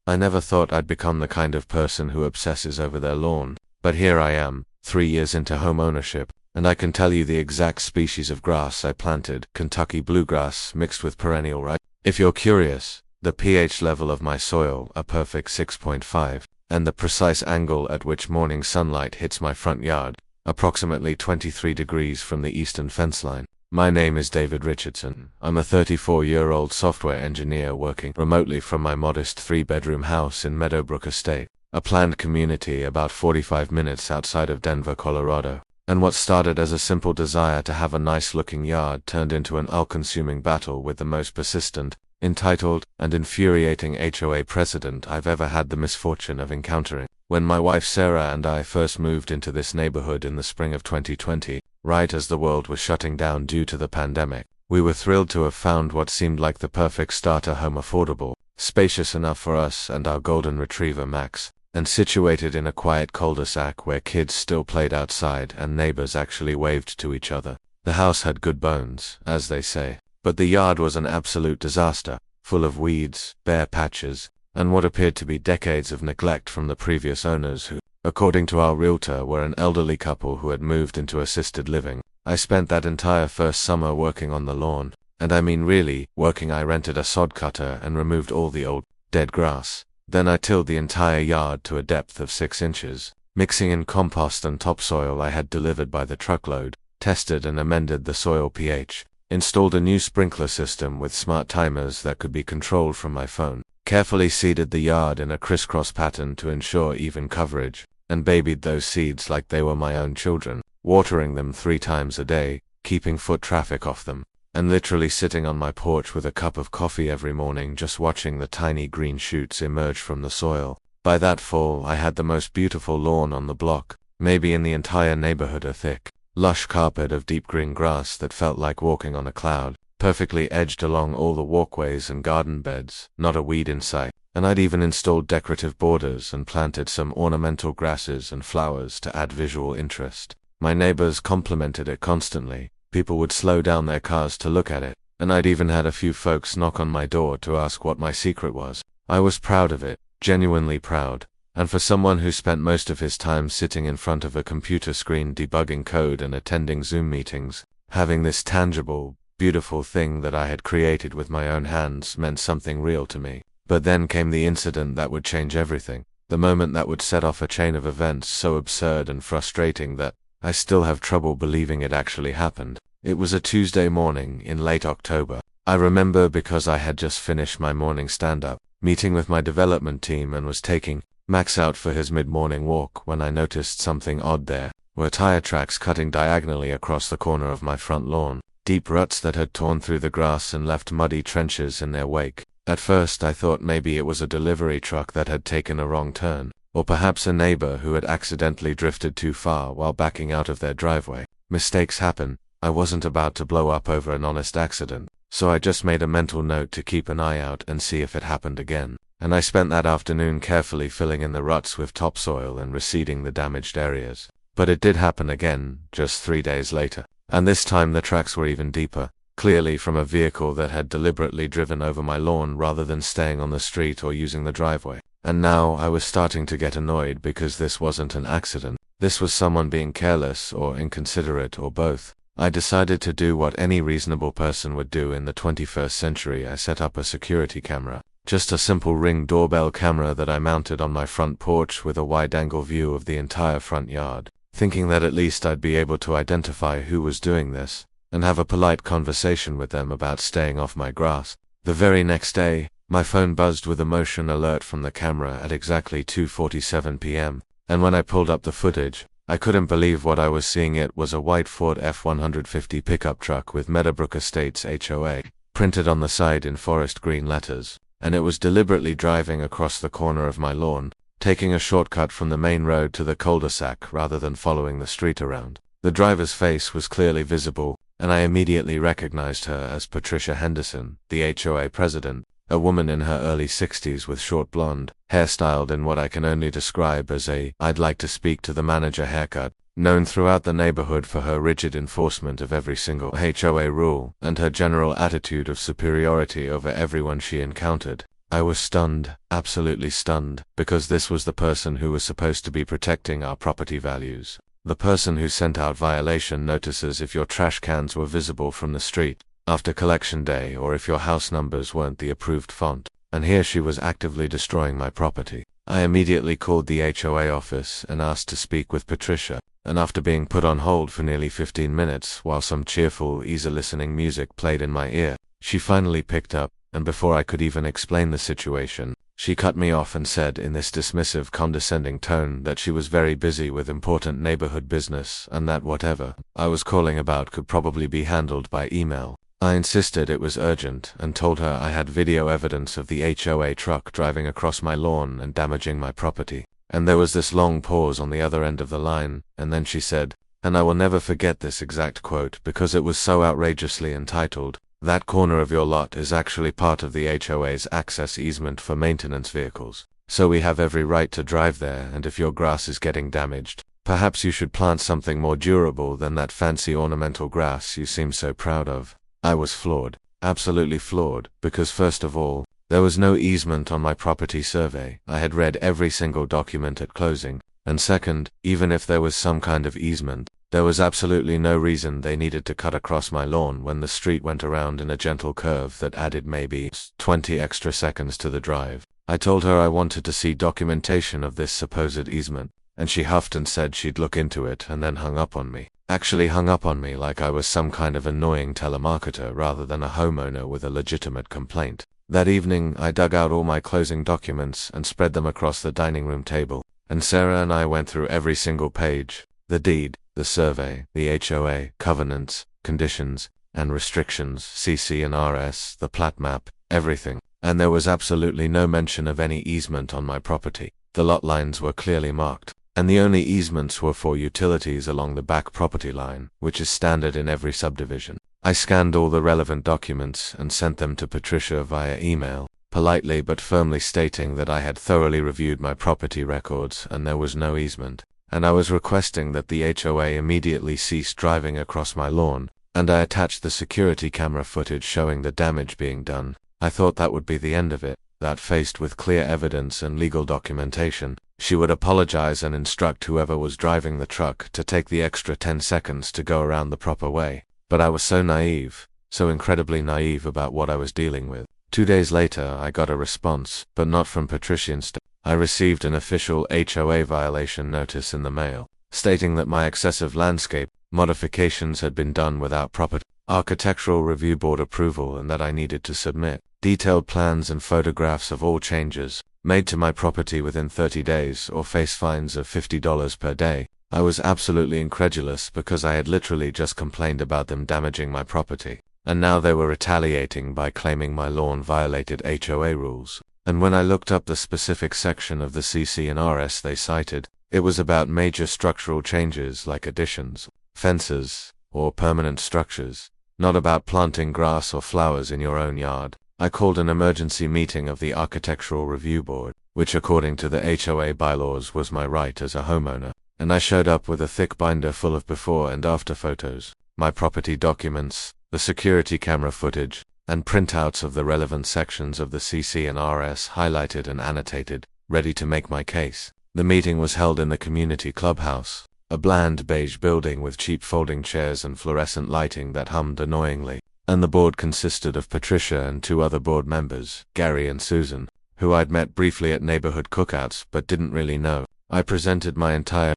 I never thought I'd become the kind of person who obsesses over their lawn, but here I am, 3 years into home ownership, and I can tell you the exact species of grass I planted, Kentucky bluegrass mixed with perennial rice. If you're curious, the pH level of my soil, a perfect 6.5, and the precise angle at which morning sunlight hits my front yard, approximately 23 degrees from the eastern fence line. My name is David Richardson. I'm a 34-year-old software engineer working remotely from my modest 3-bedroom house in Meadowbrook Estate, a planned community about 45 minutes outside of Denver, Colorado. And what started as a simple desire to have a nice-looking yard turned into an all-consuming battle with the most persistent, entitled, and infuriating HOA president I've ever had the misfortune of encountering. When my wife Sarah and I first moved into this neighborhood in the spring of 2020, right as the world was shutting down due to the pandemic, we were thrilled to have found what seemed like the perfect starter home, affordable, spacious enough for us and our golden retriever Max, and situated in a quiet cul-de-sac where kids still played outside and neighbors actually waved to each other. The house had good bones, as they say, but the yard was an absolute disaster, full of weeds, bare patches, and what appeared to be decades of neglect from the previous owners who, according to our realtor, were an elderly couple who had moved into assisted living. I spent that entire first summer working on the lawn, and I mean really working. I rented a sod cutter and removed all the old, dead grass. Then I tilled the entire yard to a depth of 6 inches, mixing in compost and topsoil I had delivered by the truckload, tested and amended the soil pH, installed a new sprinkler system with smart timers that could be controlled from my phone, carefully seeded the yard in a crisscross pattern to ensure even coverage, and babied those seeds like they were my own children, watering them 3 times a day, keeping foot traffic off them, and literally sitting on my porch with a cup of coffee every morning just watching the tiny green shoots emerge from the soil. By that fall, I had the most beautiful lawn on the block, maybe in the entire neighborhood, a thick, lush carpet of deep green grass that felt like walking on a cloud, perfectly edged along all the walkways and garden beds, not a weed in sight. And I'd even installed decorative borders and planted some ornamental grasses and flowers to add visual interest. My neighbors complimented it constantly. People would slow down their cars to look at it, and I'd even had a few folks knock on my door to ask what my secret was. I was proud of it, genuinely proud, and for someone who spent most of his time sitting in front of a computer screen debugging code and attending Zoom meetings, having this tangible, beautiful thing that I had created with my own hands meant something real to me. But then came the incident that would change everything, the moment that would set off a chain of events so absurd and frustrating that I still have trouble believing it actually happened. It was a Tuesday morning in late October. I remember because I had just finished my morning stand-up meeting with my development team and was taking Max out for his mid-morning walk when I noticed something odd. There were tire tracks cutting diagonally across the corner of my front lawn, deep ruts that had torn through the grass and left muddy trenches in their wake. At first I thought maybe it was a delivery truck that had taken a wrong turn, or perhaps a neighbor who had accidentally drifted too far while backing out of their driveway. Mistakes happen. I wasn't about to blow up over an honest accident, so I just made a mental note to keep an eye out and see if it happened again. And I spent that afternoon carefully filling in the ruts with topsoil and reseeding the damaged areas. But it did happen again, just 3 days later. And this time the tracks were even deeper, clearly from a vehicle that had deliberately driven over my lawn rather than staying on the street or using the driveway. And now I was starting to get annoyed because this wasn't an accident. This was someone being careless or inconsiderate or both. I decided to do what any reasonable person would do in the 21st century. I set up a security camera, just a simple Ring doorbell camera that I mounted on my front porch with a wide-angle view of the entire front yard, thinking that at least I'd be able to identify who was doing this and have a polite conversation with them about staying off my grass. The very next day, my phone buzzed with a motion alert from the camera at exactly 2:47 p.m., and when I pulled up the footage, I couldn't believe what I was seeing. It was a white Ford F-150 pickup truck with Meadowbrook Estates HOA printed on the side in forest green letters, and it was deliberately driving across the corner of my lawn, taking a shortcut from the main road to the cul-de-sac rather than following the street around. The driver's face was clearly visible, and I immediately recognized her as Patricia Henderson, the HOA president, a woman in her early 60s with short blonde hair styled in what I can only describe as a "I'd like to speak to the manager" haircut, known throughout the neighborhood for her rigid enforcement of every single HOA rule and her general attitude of superiority over everyone she encountered. I was stunned, absolutely stunned, because this was the person who was supposed to be protecting our property values. The person who sent out violation notices if your trash cans were visible from the street after collection day, or if your house numbers weren't the approved font. And here she was actively destroying my property. I immediately called the HOA office and asked to speak with Patricia, and after being put on hold for nearly 15 minutes while some cheerful, easy-listening music played in my ear, she finally picked up, and before I could even explain the situation, she cut me off and said in this dismissive, condescending tone that she was very busy with important neighborhood business and that whatever I was calling about could probably be handled by email. I insisted it was urgent and told her I had video evidence of the HOA truck driving across my lawn and damaging my property. And there was this long pause on the other end of the line, and then she said, and I will never forget this exact quote because it was so outrageously entitled, "That corner of your lot is actually part of the HOA's access easement for maintenance vehicles. So we have every right to drive there, and if your grass is getting damaged, perhaps you should plant something more durable than that fancy ornamental grass you seem so proud of." I was floored, absolutely floored, because first of all, there was no easement on my property survey. I had read every single document at closing. And second, even if there was some kind of easement, there was absolutely no reason they needed to cut across my lawn when the street went around in a gentle curve that added maybe 20 extra seconds to the drive. I told her I wanted to see documentation of this supposed easement, and she huffed and said she'd look into it and then hung up on me. Actually hung up on me like I was some kind of annoying telemarketer rather than a homeowner with a legitimate complaint. That evening, I dug out all my closing documents and spread them across the dining room table, and Sarah and I went through every single page: the deed, the survey, the HOA, covenants, conditions, and restrictions, CC and RS, the plat map, everything. And there was absolutely no mention of any easement on my property. The lot lines were clearly marked, and the only easements were for utilities along the back property line, which is standard in every subdivision. I scanned all the relevant documents and sent them to Patricia via email, politely but firmly stating that I had thoroughly reviewed my property records and there was no easement, and I was requesting that the HOA immediately cease driving across my lawn, and I attached the security camera footage showing the damage being done. I thought that would be the end of it, that faced with clear evidence and legal documentation, she would apologize and instruct whoever was driving the truck to take the extra 10 seconds to go around the proper way. But I was so naive, so incredibly naive about what I was dealing with. 2 days later, I got a response, but not from Patricia. I received an official HOA violation notice in the mail, stating that my excessive landscape modifications had been done without proper architectural review board approval and that I needed to submit detailed plans and photographs of all changes made to my property within 30 days or face fines of $50 per day. I was absolutely incredulous because I had literally just complained about them damaging my property, and now they were retaliating by claiming my lawn violated HOA rules. And when I looked up the specific section of the CC and RS they cited, it was about major structural changes like additions, fences, or permanent structures, not about planting grass or flowers in your own yard. I called an emergency meeting of the Architectural Review Board, which according to the HOA bylaws was my right as a homeowner, and I showed up with a thick binder full of before and after photos, my property documents, the security camera footage, and printouts of the relevant sections of the CC and RS highlighted and annotated, ready to make my case. The meeting was held in the community clubhouse, a bland beige building with cheap folding chairs and fluorescent lighting that hummed annoyingly, and the board consisted of Patricia and 2 other board members, Gary and Susan, who I'd met briefly at neighborhood cookouts but didn't really know. I presented my entire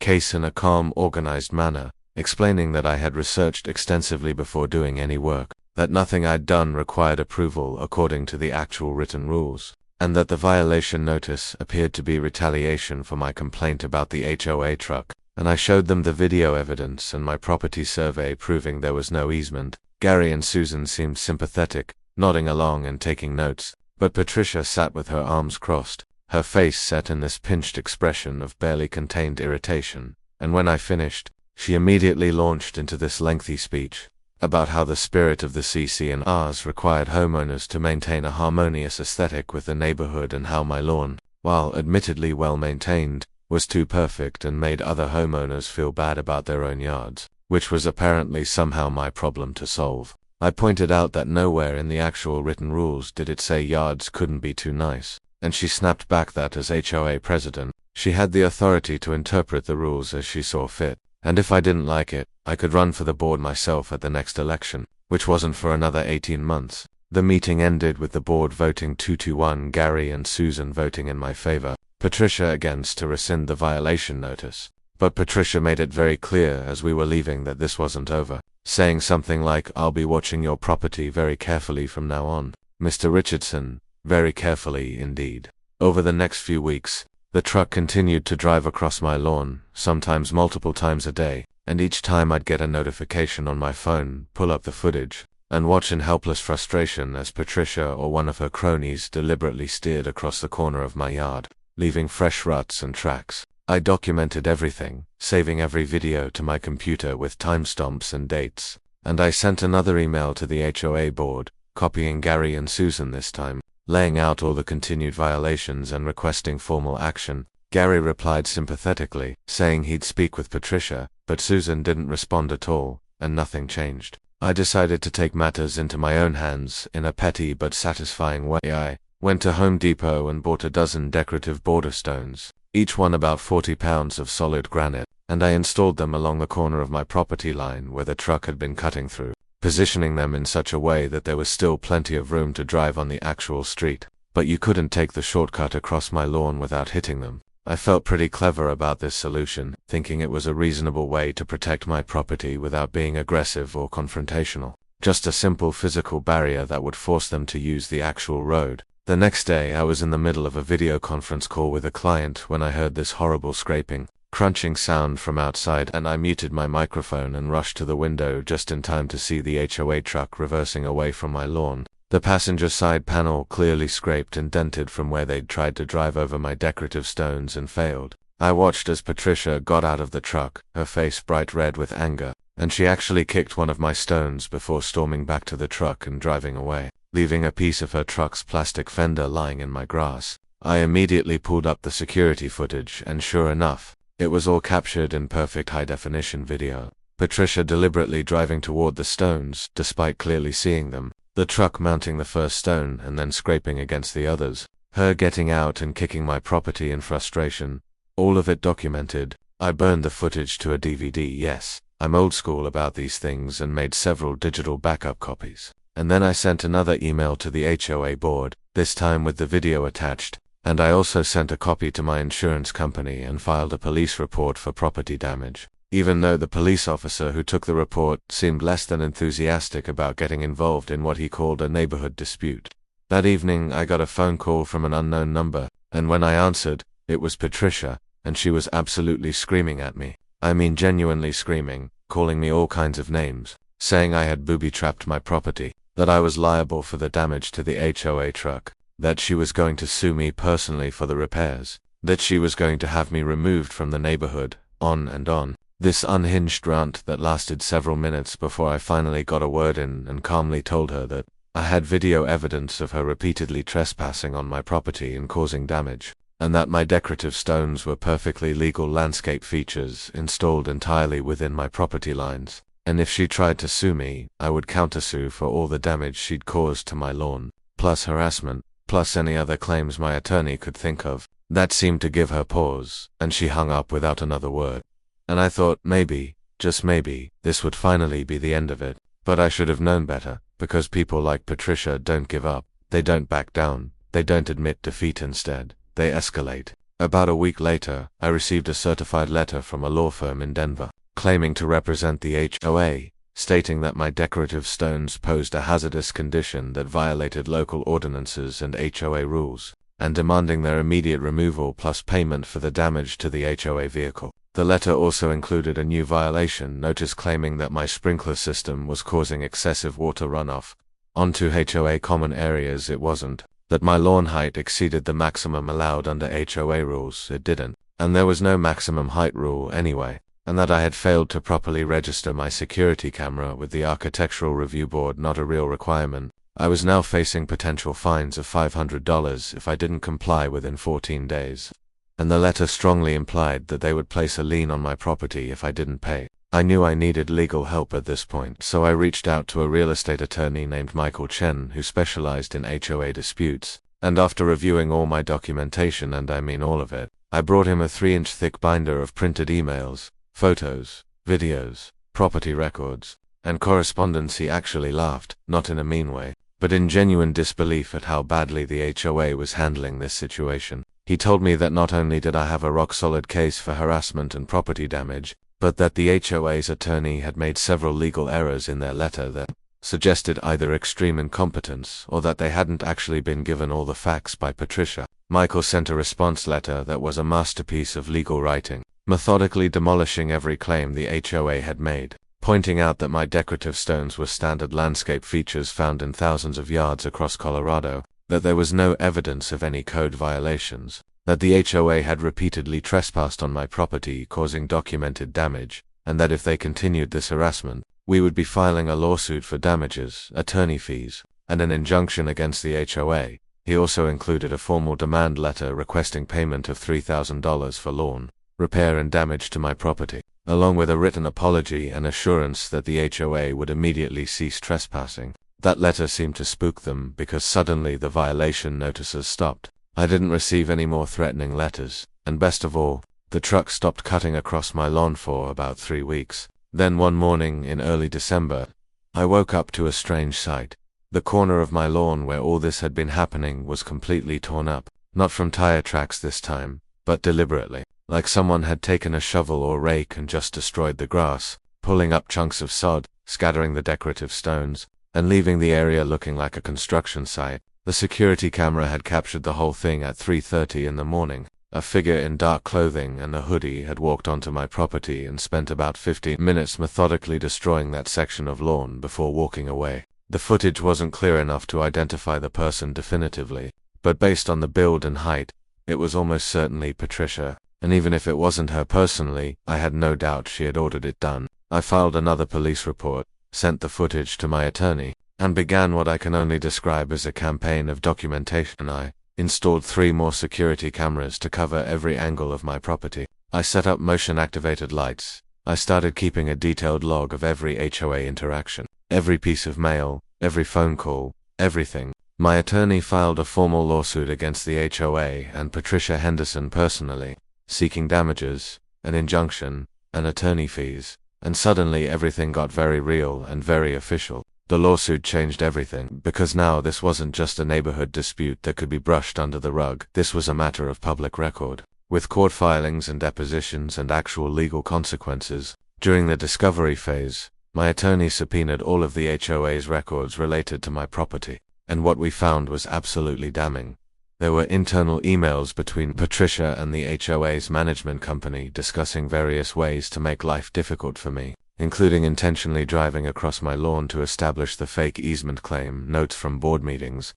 case in a calm, organized manner, explaining that I had researched extensively before doing any work, that nothing I'd done required approval according to the actual written rules, and that the violation notice appeared to be retaliation for my complaint about the HOA truck, and I showed them the video evidence and my property survey proving there was no easement. Gary and Susan seemed sympathetic, nodding along and taking notes, but Patricia sat with her arms crossed, her face set in this pinched expression of barely contained irritation, and when I finished, she immediately launched into this lengthy speech about how the spirit of the CC and Rs required homeowners to maintain a harmonious aesthetic with the neighborhood and how my lawn, while admittedly well maintained, was too perfect and made other homeowners feel bad about their own yards, which was apparently somehow my problem to solve. I pointed out that nowhere in the actual written rules did it say yards couldn't be too nice, and she snapped back that as HOA president, she had the authority to interpret the rules as she saw fit, and if I didn't like it, I could run for the board myself at the next election, which wasn't for another 18 months. The meeting ended with the board voting 2-1, Gary and Susan voting in my favor, Patricia against to rescind the violation notice. But Patricia made it very clear as we were leaving that this wasn't over, saying something like, "I'll be watching your property very carefully from now on, Mr. Richardson, very carefully indeed." Over the next few weeks, the truck continued to drive across my lawn, sometimes multiple times a day, and each time I'd get a notification on my phone, pull up the footage, and watch in helpless frustration as Patricia or one of her cronies deliberately steered across the corner of my yard, leaving fresh ruts and tracks. I documented everything, saving every video to my computer with timestamps and dates, and I sent another email to the HOA board, copying Gary and Susan this time, laying out all the continued violations and requesting formal action. Gary replied sympathetically, saying he'd speak with Patricia, but Susan didn't respond at all, and nothing changed. I decided to take matters into my own hands in a petty but satisfying way. I went to Home Depot and bought a dozen decorative border stones, each one about 40 pounds of solid granite, and I installed them along the corner of my property line where the truck had been cutting through, positioning them in such a way that there was still plenty of room to drive on the actual street, but you couldn't take the shortcut across my lawn without hitting them. I felt pretty clever about this solution, thinking it was a reasonable way to protect my property without being aggressive or confrontational. Just a simple physical barrier that would force them to use the actual road. The next day I was in the middle of a video conference call with a client when I heard this horrible scraping, crunching sound from outside, and I muted my microphone and rushed to the window just in time to see the HOA truck reversing away from my lawn. The passenger side panel clearly scraped and dented from where they'd tried to drive over my decorative stones and failed. I watched as Patricia got out of the truck, her face bright red with anger, and she actually kicked one of my stones before storming back to the truck and driving away, leaving a piece of her truck's plastic fender lying in my grass. I immediately pulled up the security footage, and sure enough, it was all captured in perfect high-definition video. Patricia deliberately driving toward the stones, despite clearly seeing them, the truck mounting the first stone and then scraping against the others, her getting out and kicking my property in frustration. All of it documented. I burned the footage to a DVD, yes, I'm old school about these things, and made several digital backup copies. And then I sent another email to the HOA board, this time with the video attached, and I also sent a copy to my insurance company and filed a police report for property damage, even though the police officer who took the report seemed less than enthusiastic about getting involved in what he called a neighborhood dispute. That evening I got a phone call from an unknown number, and when I answered, it was Patricia, and she was absolutely screaming at me. I mean genuinely screaming, calling me all kinds of names, saying I had booby-trapped my property, that I was liable for the damage to the HOA truck, that she was going to sue me personally for the repairs, that she was going to have me removed from the neighborhood, on and on. This unhinged rant that lasted several minutes before I finally got a word in and calmly told her that I had video evidence of her repeatedly trespassing on my property and causing damage, and that my decorative stones were perfectly legal landscape features installed entirely within my property lines, and if she tried to sue me, I would countersue for all the damage she'd caused to my lawn, plus harassment, plus any other claims my attorney could think of. That seemed to give her pause, and she hung up without another word. And I thought maybe, just maybe, this would finally be the end of it, but I should have known better, because people like Patricia don't give up, they don't back down, they don't admit defeat, instead, they escalate. About a week later, I received a certified letter from a law firm in Denver, claiming to represent the HOA, stating that my decorative stones posed a hazardous condition that violated local ordinances and HOA rules, and demanding their immediate removal plus payment for the damage to the HOA vehicle. The letter also included a new violation notice claiming that my sprinkler system was causing excessive water runoff onto HOA common areas. It wasn't. That my lawn height exceeded the maximum allowed under HOA rules. It didn't. And there was no maximum height rule anyway. And that I had failed to properly register my security camera with the Architectural Review Board, not a real requirement. I was now facing potential fines of $500 if I didn't comply within 14 days. And the letter strongly implied that they would place a lien on my property if I didn't pay. I knew I needed legal help at this point, so I reached out to a real estate attorney named Michael Chen who specialized in HOA disputes, and after reviewing all my documentation, and I mean all of it, I brought him a 3-inch thick binder of printed emails, photos, videos, property records, and correspondence. He actually laughed, not in a mean way, but in genuine disbelief at how badly the HOA was handling this situation. He told me that not only did I have a rock-solid case for harassment and property damage, but that the HOA's attorney had made several legal errors in their letter that suggested either extreme incompetence or that they hadn't actually been given all the facts by Patricia. Michael sent a response letter that was a masterpiece of legal writing, methodically demolishing every claim the HOA had made, pointing out that my decorative stones were standard landscape features found in thousands of yards across Colorado, that there was no evidence of any code violations, that the HOA had repeatedly trespassed on my property, causing documented damage, and that if they continued this harassment, we would be filing a lawsuit for damages, attorney fees, and an injunction against the HOA. He also included a formal demand letter requesting payment of $3,000 for lawn repair and damage to my property, along with a written apology and assurance that the HOA would immediately cease trespassing. That letter seemed to spook them because suddenly the violation notices stopped. I didn't receive any more threatening letters, and best of all, the truck stopped cutting across my lawn for about 3 weeks. Then one morning in early December, I woke up to a strange sight. The corner of my lawn where all this had been happening was completely torn up, not from tire tracks this time, but deliberately, like someone had taken a shovel or rake and just destroyed the grass, pulling up chunks of sod, scattering the decorative stones, and leaving the area looking like a construction site. The security camera had captured the whole thing at 3:30 in the morning. A figure in dark clothing and a hoodie had walked onto my property and spent about 15 minutes methodically destroying that section of lawn before walking away. The footage wasn't clear enough to identify the person definitively, but based on the build and height, it was almost certainly Patricia, and even if it wasn't her personally, I had no doubt she had ordered it done. I filed another police report, sent the footage to my attorney, and began what I can only describe as a campaign of documentation. I installed 3 more security cameras to cover every angle of my property. I set up motion-activated lights. I started keeping a detailed log of every HOA interaction, every piece of mail, every phone call, everything. My attorney filed a formal lawsuit against the HOA and Patricia Henderson personally, seeking damages, an injunction, and attorney fees. And suddenly everything got very real and very official. The lawsuit changed everything, because now this wasn't just a neighborhood dispute that could be brushed under the rug. This was a matter of public record, with court filings and depositions and actual legal consequences. During the discovery phase, my attorney subpoenaed all of the HOA's records related to my property, and what we found was absolutely damning. There were internal emails between Patricia and the HOA's management company discussing various ways to make life difficult for me, including intentionally driving across my lawn to establish the fake easement claim, notes from board meetings,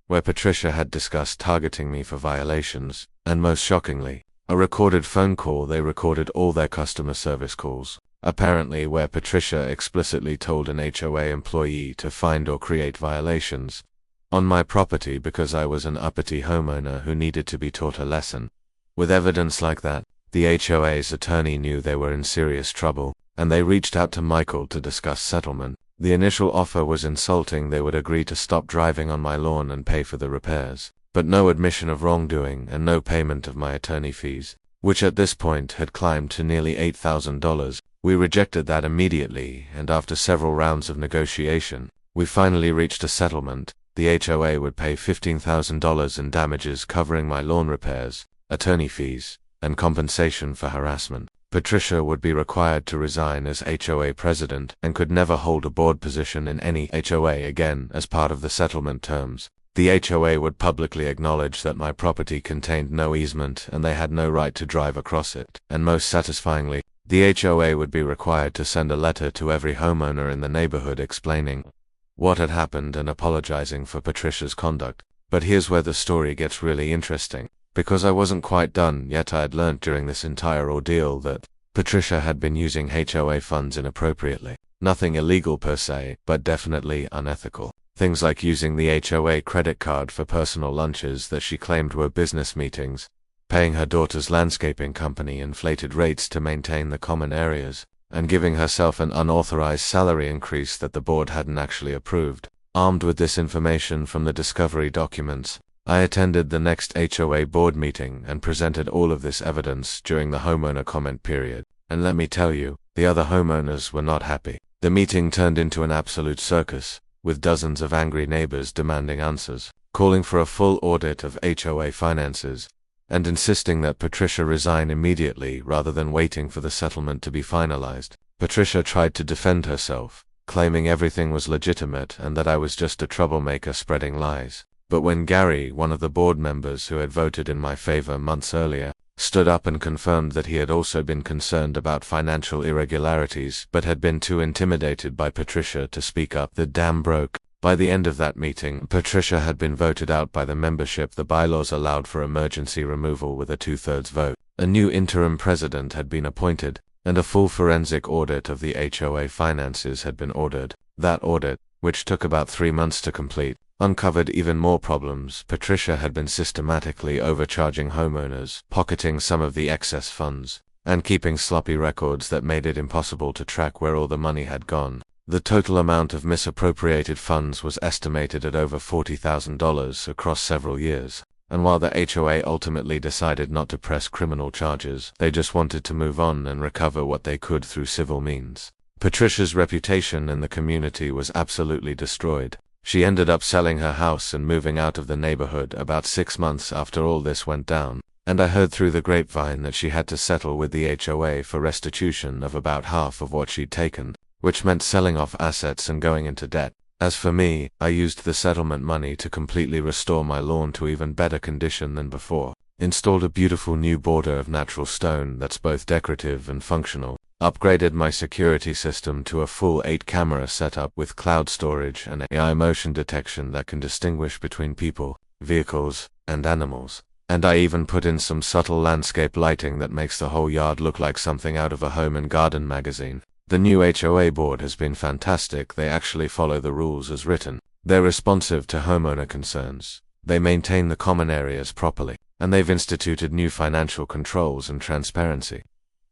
where Patricia had discussed targeting me for violations, and most shockingly, a recorded phone call. They recorded all their customer service calls, apparently where Patricia explicitly told an HOA employee to find or create violations on my property because I was an uppity homeowner who needed to be taught a lesson. With evidence like that, the HOA's attorney knew they were in serious trouble, and they reached out to Michael to discuss settlement. The initial offer was insulting. They would agree to stop driving on my lawn and pay for the repairs, but no admission of wrongdoing and no payment of my attorney fees, which at this point had climbed to nearly $8,000. We rejected that immediately, and after several rounds of negotiation, we finally reached a settlement. The HOA would pay $15,000 in damages covering my lawn repairs, attorney fees, and compensation for harassment. Patricia would be required to resign as HOA president and could never hold a board position in any HOA again as part of the settlement terms. The HOA would publicly acknowledge that my property contained no easement and they had no right to drive across it, and most satisfyingly, the HOA would be required to send a letter to every homeowner in the neighborhood explaining what had happened and apologizing for Patricia's conduct. But here's where the story gets really interesting. Because I wasn't quite done yet, I had learned during this entire ordeal that Patricia had been using HOA funds inappropriately. Nothing illegal per se, but definitely unethical. Things like using the HOA credit card for personal lunches that she claimed were business meetings, paying her daughter's landscaping company inflated rates to maintain the common areas, and giving herself an unauthorized salary increase that the board hadn't actually approved. Armed with this information from the discovery documents, I attended the next HOA board meeting and presented all of this evidence during the homeowner comment period. And let me tell you, the other homeowners were not happy. The meeting turned into an absolute circus, with dozens of angry neighbors demanding answers, calling for a full audit of HOA finances, and insisting that Patricia resign immediately rather than waiting for the settlement to be finalized. Patricia tried to defend herself, claiming everything was legitimate and that I was just a troublemaker spreading lies. But when Gary, one of the board members who had voted in my favor months earlier, stood up and confirmed that he had also been concerned about financial irregularities but had been too intimidated by Patricia to speak up, the dam broke. By the end of that meeting, Patricia had been voted out by the membership. The bylaws allowed for emergency removal with a 2/3 vote. A new interim president had been appointed, and a full forensic audit of the HOA finances had been ordered. That audit, which took about 3 months to complete, uncovered even more problems. Patricia had been systematically overcharging homeowners, pocketing some of the excess funds, and keeping sloppy records that made it impossible to track where all the money had gone. The total amount of misappropriated funds was estimated at over $40,000 across several years, and while the HOA ultimately decided not to press criminal charges, they just wanted to move on and recover what they could through civil means. Patricia's reputation in the community was absolutely destroyed. She ended up selling her house and moving out of the neighborhood about 6 months after all this went down, and I heard through the grapevine that she had to settle with the HOA for restitution of about half of what she'd taken, which meant selling off assets and going into debt. As for me, I used the settlement money to completely restore my lawn to even better condition than before, installed a beautiful new border of natural stone that's both decorative and functional, upgraded my security system to a full 8-camera setup with cloud storage and AI motion detection that can distinguish between people, vehicles, and animals. And I even put in some subtle landscape lighting that makes the whole yard look like something out of a home and garden magazine. The new HOA board has been fantastic. They actually follow the rules as written. They're responsive to homeowner concerns. They maintain the common areas properly, and they've instituted new financial controls and transparency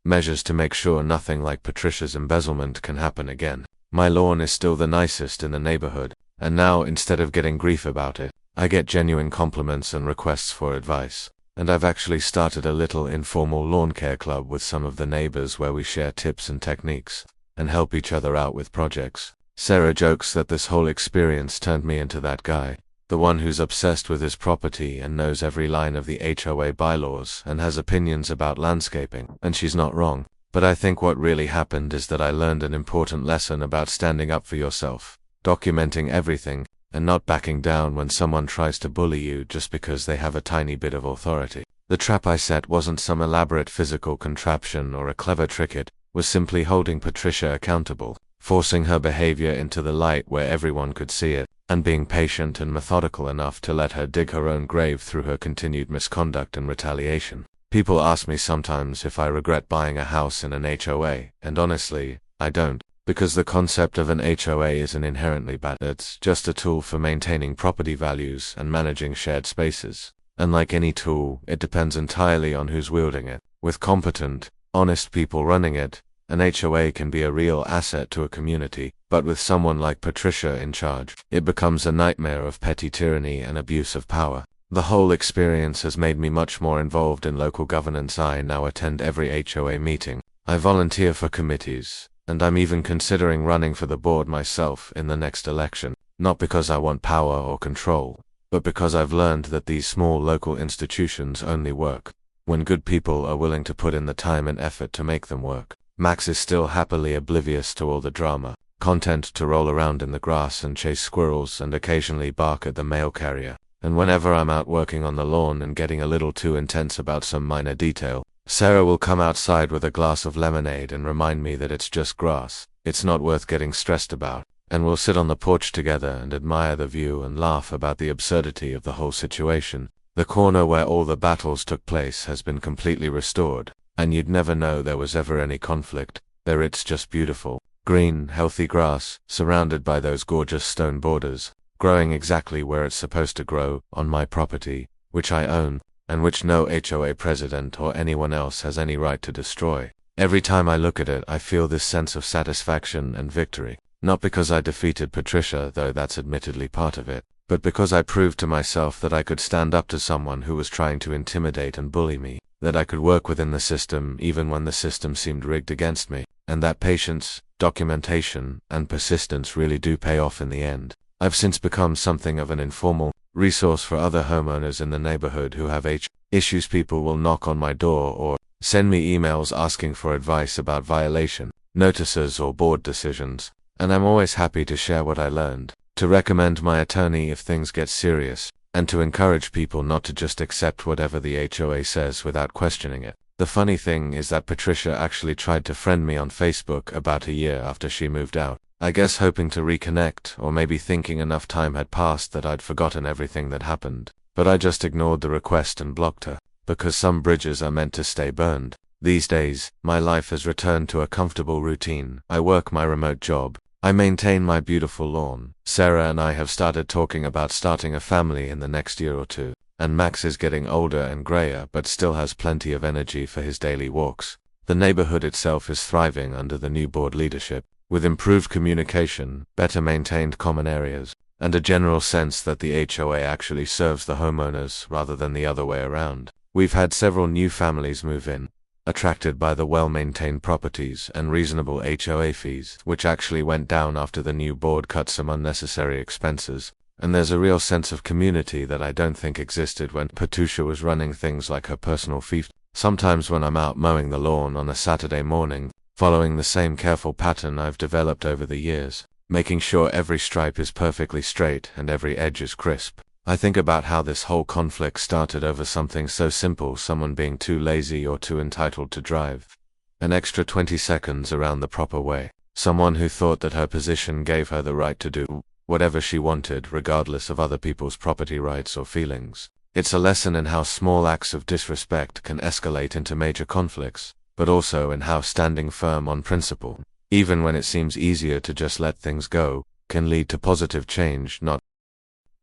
measures to make sure nothing like Patricia's embezzlement can happen again. My lawn is still the nicest in the neighborhood, and now, instead of getting grief about it, I get genuine compliments and requests for advice. And I've actually started a little informal lawn care club with some of the neighbors where we share tips and techniques, and help each other out with projects. Sarah jokes that this whole experience turned me into that guy, the one who's obsessed with his property and knows every line of the HOA bylaws and has opinions about landscaping, and she's not wrong. But I think what really happened is that I learned an important lesson about standing up for yourself, documenting everything, and not backing down when someone tries to bully you just because they have a tiny bit of authority. The trap I set wasn't some elaborate physical contraption or a clever trick. It was simply holding Patricia accountable, forcing her behavior into the light where everyone could see it, and being patient and methodical enough to let her dig her own grave through her continued misconduct and retaliation. People ask me sometimes if I regret buying a house in an HOA, and honestly, I don't. Because the concept of an HOA isn't inherently bad. It's just a tool for maintaining property values and managing shared spaces. And like any tool, it depends entirely on who's wielding it. With competent, honest people running it, an HOA can be a real asset to a community, but with someone like Patricia in charge, it becomes a nightmare of petty tyranny and abuse of power. The whole experience has made me much more involved in local governance. I now attend every HOA meeting. I volunteer for committees, and I'm even considering running for the board myself in the next election, not because I want power or control, but because I've learned that these small local institutions only work when good people are willing to put in the time and effort to make them work. Max is still happily oblivious to all the drama, content to roll around in the grass and chase squirrels and occasionally bark at the mail carrier. And whenever I'm out working on the lawn and getting a little too intense about some minor detail, Sarah will come outside with a glass of lemonade and remind me that it's just grass, it's not worth getting stressed about, and we'll sit on the porch together and admire the view and laugh about the absurdity of the whole situation. The corner where all the battles took place has been completely restored, and you'd never know there was ever any conflict. There it's just beautiful, green, healthy grass, surrounded by those gorgeous stone borders, growing exactly where it's supposed to grow, on my property, which I own, and which no HOA president or anyone else has any right to destroy. Every time I look at it, I feel this sense of satisfaction and victory. Not because I defeated Patricia, though that's admittedly part of it, but because I proved to myself that I could stand up to someone who was trying to intimidate and bully me, that I could work within the system even when the system seemed rigged against me, and that patience, documentation, and persistence really do pay off in the end. I've since become something of an informal resource for other homeowners in the neighborhood who have issues. People will knock on my door or send me emails asking for advice about violation notices or board decisions, and I'm always happy to share what I learned, to recommend my attorney if things get serious, and to encourage people not to just accept whatever the HOA says without questioning it. The funny thing is that Patricia actually tried to friend me on Facebook about a year after she moved out. I guess hoping to reconnect, or maybe thinking enough time had passed that I'd forgotten everything that happened. But I just ignored the request and blocked her, because some bridges are meant to stay burned. These days, my life has returned to a comfortable routine. I work my remote job. I maintain my beautiful lawn. Sarah and I have started talking about starting a family in the next year or two. And Max is getting older and grayer but still has plenty of energy for his daily walks. The neighborhood itself is thriving under the new board leadership, with improved communication, better maintained common areas, and a general sense that the HOA actually serves the homeowners rather than the other way around. We've had several new families move in, attracted by the well-maintained properties and reasonable HOA fees, which actually went down after the new board cut some unnecessary expenses. And there's a real sense of community that I don't think existed when Patricia was running things like her personal fief. Sometimes when I'm out mowing the lawn on a Saturday morning, following the same careful pattern I've developed over the years, making sure every stripe is perfectly straight and every edge is crisp, I think about how this whole conflict started over something so simple, someone being too lazy or too entitled to drive an extra 20 seconds around the proper way. Someone who thought that her position gave her the right to do whatever she wanted, regardless of other people's property rights or feelings. It's a lesson in how small acts of disrespect can escalate into major conflicts, but also in how standing firm on principle, even when it seems easier to just let things go, can lead to positive change, not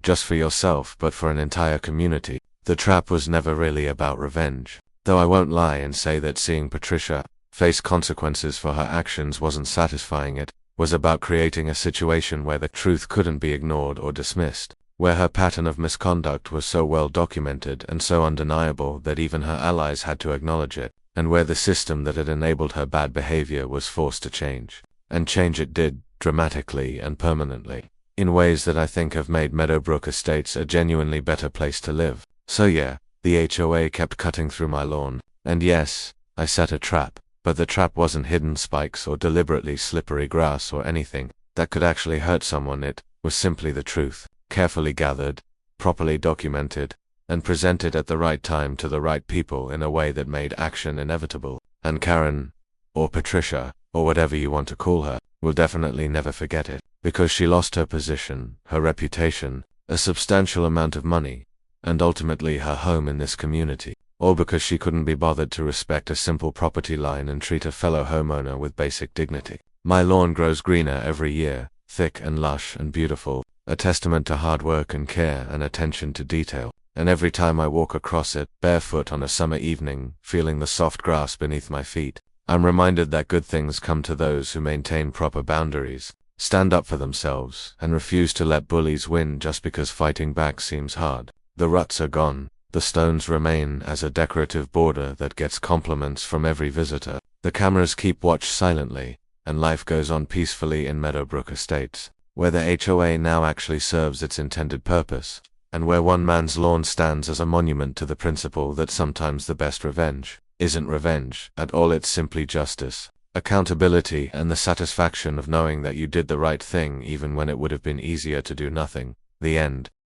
just for yourself but for an entire community. The trap was never really about revenge, though I won't lie and say that seeing Patricia face consequences for her actions wasn't satisfying. It was about creating a situation where the truth couldn't be ignored or dismissed, where her pattern of misconduct was so well documented and so undeniable that even her allies had to acknowledge it, and where the system that had enabled her bad behavior was forced to change. And change it did, dramatically and permanently, in ways that I think have made Meadowbrook Estates a genuinely better place to live. So yeah, the HOA kept cutting through my lawn, and yes, I set a trap. But the trap wasn't hidden spikes or deliberately slippery grass or anything that could actually hurt someone. It was simply the truth, carefully gathered, properly documented, and presented at the right time to the right people in a way that made action inevitable. And Karen, or Patricia, or whatever you want to call her, will definitely never forget it, because she lost her position, her reputation, a substantial amount of money, and ultimately her home in this community. All because she couldn't be bothered to respect a simple property line and treat a fellow homeowner with basic dignity. My lawn grows greener every year, thick and lush and beautiful, a testament to hard work and care and attention to detail. And every time I walk across it, barefoot on a summer evening, feeling the soft grass beneath my feet, I'm reminded that good things come to those who maintain proper boundaries, stand up for themselves, and refuse to let bullies win just because fighting back seems hard. The ruts are gone. The stones remain as a decorative border that gets compliments from every visitor. The cameras keep watch silently, and life goes on peacefully in Meadowbrook Estates, where the HOA now actually serves its intended purpose, and where one man's lawn stands as a monument to the principle that sometimes the best revenge isn't revenge at all. It's simply justice, accountability, and the satisfaction of knowing that you did the right thing even when it would have been easier to do nothing. The end.